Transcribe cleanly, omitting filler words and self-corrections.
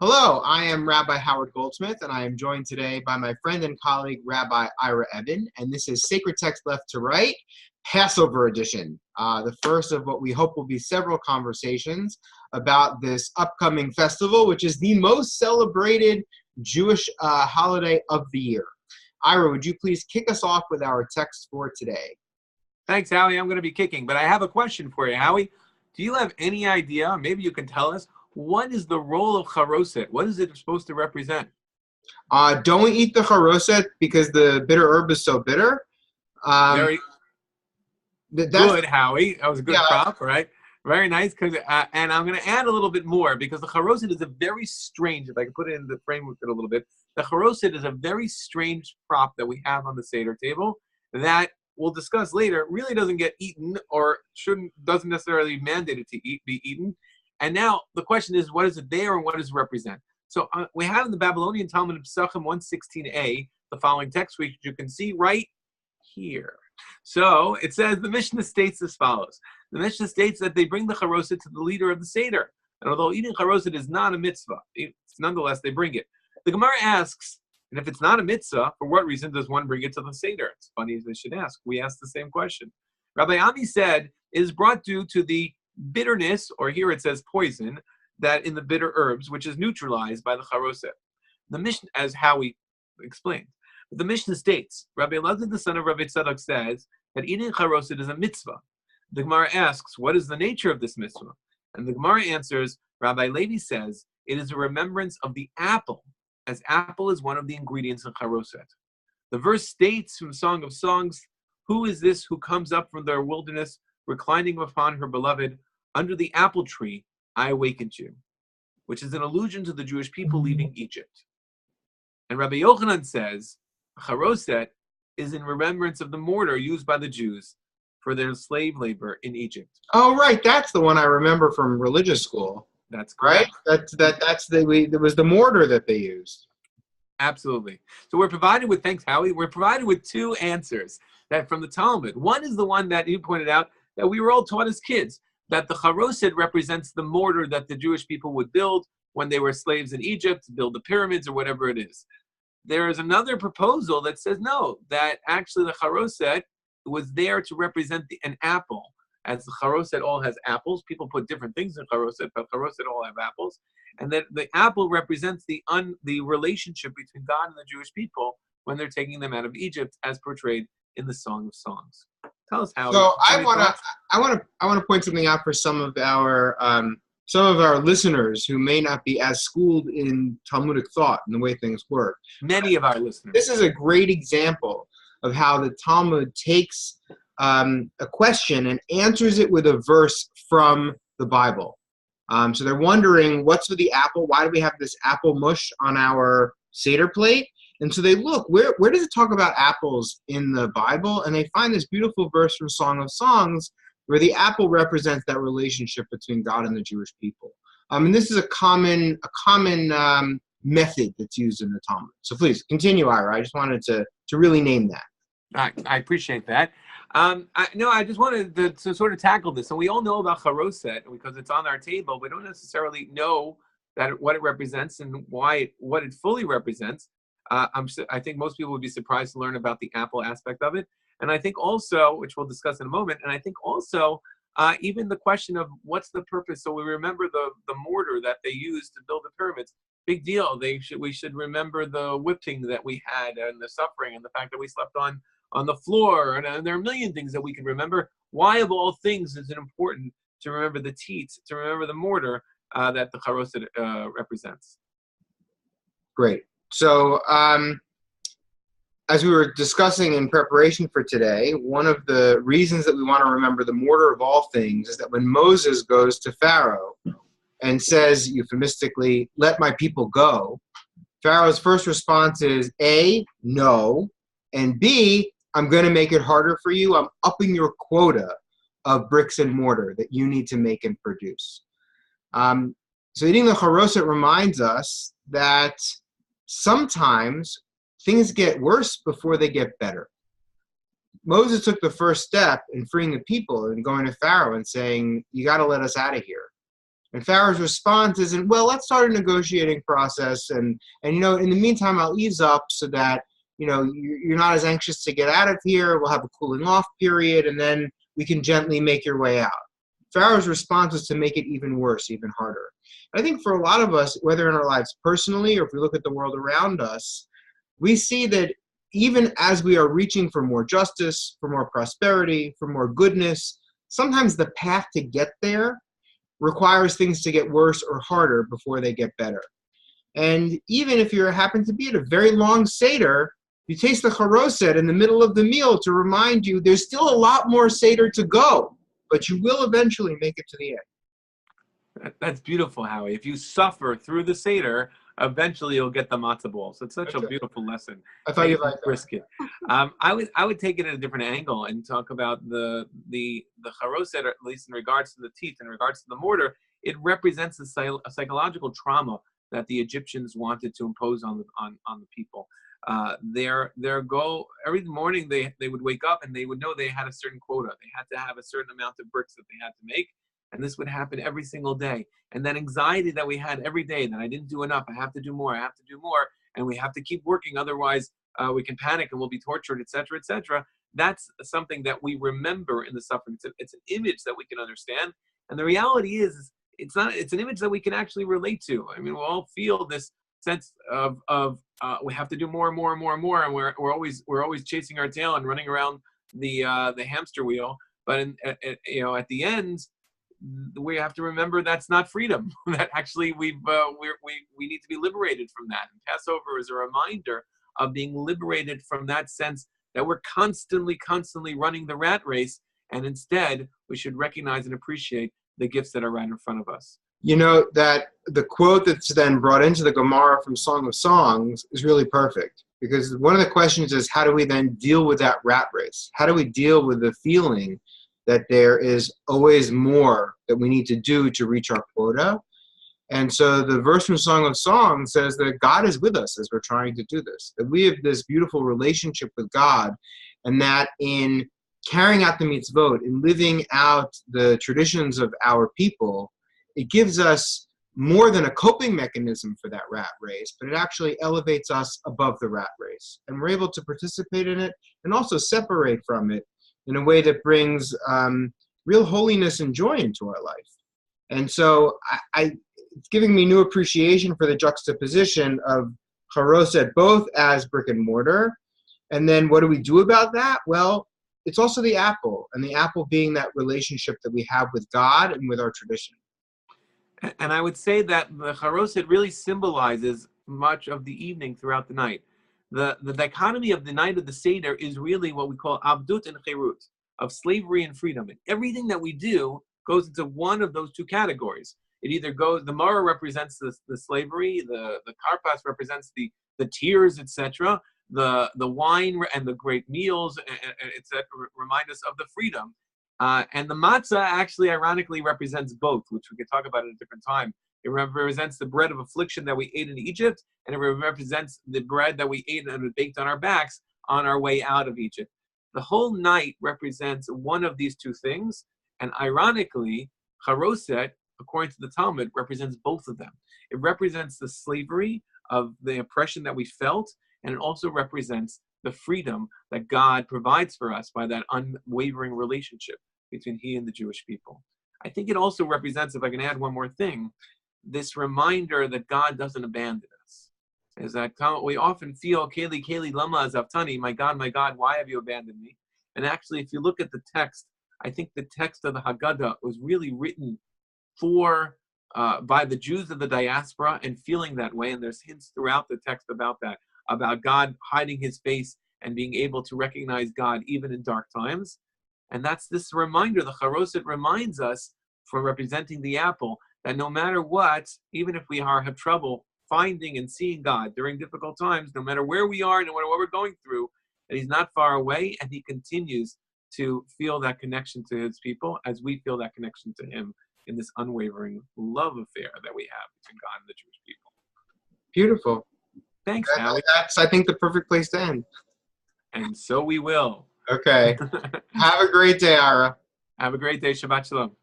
Hello, I am Rabbi Howard Goldsmith, and I am joined today by my friend and colleague, Rabbi Ira Ebbin, and this is Sacred Text Left to Right, Passover Edition, the first of what we hope will be several conversations about this upcoming festival, which is the most celebrated Jewish holiday of the year. Ira, would you please kick us off with our text for today? Thanks, Howie. I'm going to be kicking, but I have a question for you, Howie. Do you have any idea, maybe you can tell us, what is the role of Charoset? What is it supposed to represent? Don't eat the Charoset because the bitter herb is so bitter. Very good, Howie. That was a good prop, right? Very nice. And I'm going to add a little bit more because the Charoset is a very strange, if I can put it in the framework a little bit, the Charoset is a very strange prop that we have on the Seder table that we'll discuss later, really doesn't get eaten or doesn't necessarily mandated to be eaten. And now the question is, what is it there and what does it represent? So we have in the Babylonian Talmud of Pesachim 116a, the following text, which you can see right here. So it says, the Mishnah states as follows. The Mishnah states that they bring the Charoset to the leader of the Seder. And although eating Charoset is not a mitzvah, nonetheless, they bring it. The Gemara asks, and if it's not a mitzvah, for what reason does one bring it to the Seder? It's funny they should ask. We asked the same question. Rabbi Ami said, it is brought due to the bitterness, or here it says poison, that in the bitter herbs, which is neutralized by the Charoset. The Mishnah, as Howie explained, the Mishnah states, Rabbi Elazar, the son of Rabbi Tzadok, says that eating Charoset is a mitzvah. The Gemara asks, what is the nature of this mitzvah? And the Gemara answers, Rabbi Levi says, it is a remembrance of the apple, as apple is one of the ingredients in Charoset. The verse states from Song of Songs, who is this who comes up from their wilderness, reclining upon her beloved, under the apple tree, I awakened you, which is an allusion to the Jewish people leaving Egypt. And Rabbi Yochanan says, Charoset is in remembrance of the mortar used by the Jews for their slave labor in Egypt. Oh, right. That's the one I remember from religious school. That's correct. Right? It was the mortar that they used. Absolutely. So we're provided with, thanks, Howie, we're provided with two answers that from the Talmud. One is the one that you pointed out that we were all taught as kids, that the Charoset represents the mortar that the Jewish people would build when they were slaves in Egypt, to build the pyramids or whatever it is. There is another proposal that says no, that actually the Charoset was there to represent an apple. As the Charoset all has apples, people put different things in Charoset, but Charoset all have apples, and that the apple represents the relationship between God and the Jewish people when they're taking them out of Egypt, as portrayed in the Song of Songs. Tell us how. So I want to point something out for some of our listeners who may not be as schooled in Talmudic thought and the way things work. Many of our listeners. This is a great example of how the Talmud takes a question and answers it with a verse from the Bible. So they're wondering, what's with the apple? Why do we have this apple mush on our Seder plate? And so they look, where does it talk about apples in the Bible? And they find this beautiful verse from Song of Songs where the apple represents that relationship between God and the Jewish people. And this is a common method that's used in the Talmud. So please, continue, Ira. I just wanted to really name that. I appreciate that. I just wanted to sort of tackle this. So we all know about Charoset because it's on our table. We don't necessarily know what it represents and what it fully represents. I think most people would be surprised to learn about the apple aspect of it. And I think also, which we'll discuss in a moment, and I think also even the question of what's the purpose. So we remember the mortar that they used to build the pyramids. Big deal. We should remember the whipping that we had and the suffering and the fact that we slept on the floor. And there are a million things that we can remember. Why of all things is it important to remember the teats, to remember the mortar that the Charoset represents? Great. So as we were discussing in preparation for today, one of the reasons that we want to remember the mortar of all things is that when Moses goes to Pharaoh and says euphemistically, let my people go, Pharaoh's first response is A, no, and B, I'm going to make it harder for you. I'm upping your quota of bricks and mortar that you need to make and produce. So eating the Charoset reminds us that sometimes things get worse before they get better. Moses took the first step in freeing the people and going to Pharaoh and saying, you got to let us out of here. And Pharaoh's response isn't, well, let's start a negotiating process, and in the meantime, I'll ease up so that, you're not as anxious to get out of here. We'll have a cooling off period, and then we can gently make your way out. Pharaoh's response was to make it even worse, even harder. I think for a lot of us, whether in our lives personally or if we look at the world around us, we see that even as we are reaching for more justice, for more prosperity, for more goodness, sometimes the path to get there requires things to get worse or harder before they get better. And even if you happen to be at a very long Seder, you taste the Charoset in the middle of the meal to remind you there's still a lot more Seder to go, but you will eventually make it to the end. That's beautiful, Howie. If you suffer through the Seder, eventually you'll get the matzah balls. It's such a beautiful lesson. I thought you'd like that. Brisket. I would take it at a different angle and talk about the Charoset, at least in regards to the teeth, in regards to the mortar. It represents a psychological trauma that the Egyptians wanted to impose on the people. Their goal, every morning they would wake up and they would know they had a certain quota. They had to have a certain amount of bricks that they had to make. And this would happen every single day. And that anxiety that we had every day, that I didn't do enough, I have to do more, and we have to keep working, otherwise we can panic and we'll be tortured, etc., etc. That's something that we remember in the suffering. It's an image that we can understand. And the reality is, it's an image that we can actually relate to. I mean, we all feel this sense of we have to do more and more and more and more, and we're always chasing our tail and running around the hamster wheel. But at the end, we have to remember that's not freedom. That actually we need to be liberated from that. And Passover is a reminder of being liberated from that sense that we're constantly running the rat race, and instead we should recognize and appreciate the gifts that are right in front of us. That the quote that's then brought into the Gemara from Song of Songs is really perfect, because one of the questions is, how do we then deal with that rat race? How do we deal with the feeling that there is always more that we need to do to reach our quota? And so the verse from Song of Songs says that God is with us as we're trying to do this, that we have this beautiful relationship with God, and that in carrying out the mitzvot, in living out the traditions of our people, it gives us more than a coping mechanism for that rat race, but it actually elevates us above the rat race. And we're able to participate in it and also separate from it in a way that brings real holiness and joy into our life. And so it's giving me new appreciation for the juxtaposition of Charoset both as brick and mortar, and then what do we do about that? Well, it's also the apple, and the apple being that relationship that we have with God and with our tradition. And I would say that the Charoset really symbolizes much of the evening throughout the night. The dichotomy of the night of the Seder is really what we call Abdut and Chirut, of slavery and freedom. And everything that we do goes into one of those two categories. It either goes, the Mara represents the slavery, the Karpas represents the tears, etc. The wine and the great meals, etc., remind us of the freedom. And the matzah actually, ironically, represents both, which we could talk about at a different time. It represents the bread of affliction that we ate in Egypt, and it represents the bread that we ate and was baked on our backs on our way out of Egypt. The whole night represents one of these two things, and ironically, Charoset, according to the Talmud, represents both of them. It represents the slavery of the oppression that we felt, and it also represents the freedom that God provides for us by that unwavering relationship between He and the Jewish people. I think it also represents, if I can add one more thing, this reminder that God doesn't abandon us. Is that we often feel, Keli, Keli, lama azavtani, my God, why have you abandoned me? And actually, if you look at the text, I think the text of the Haggadah was really written by the Jews of the diaspora and feeling that way. And there's hints throughout the text about that, about God hiding His face and being able to recognize God even in dark times. And that's this reminder. The Charoset reminds us, for representing the apple, that no matter what, even if we have trouble finding and seeing God during difficult times, no matter where we are, no matter what we're going through, that He's not far away, and He continues to feel that connection to His people as we feel that connection to Him in this unwavering love affair that we have between God and the Jewish people. Beautiful. Thanks, Howie. That's, I think, the perfect place to end. And so we will. Okay. Have a great day, Ira. Have a great day. Shabbat Shalom.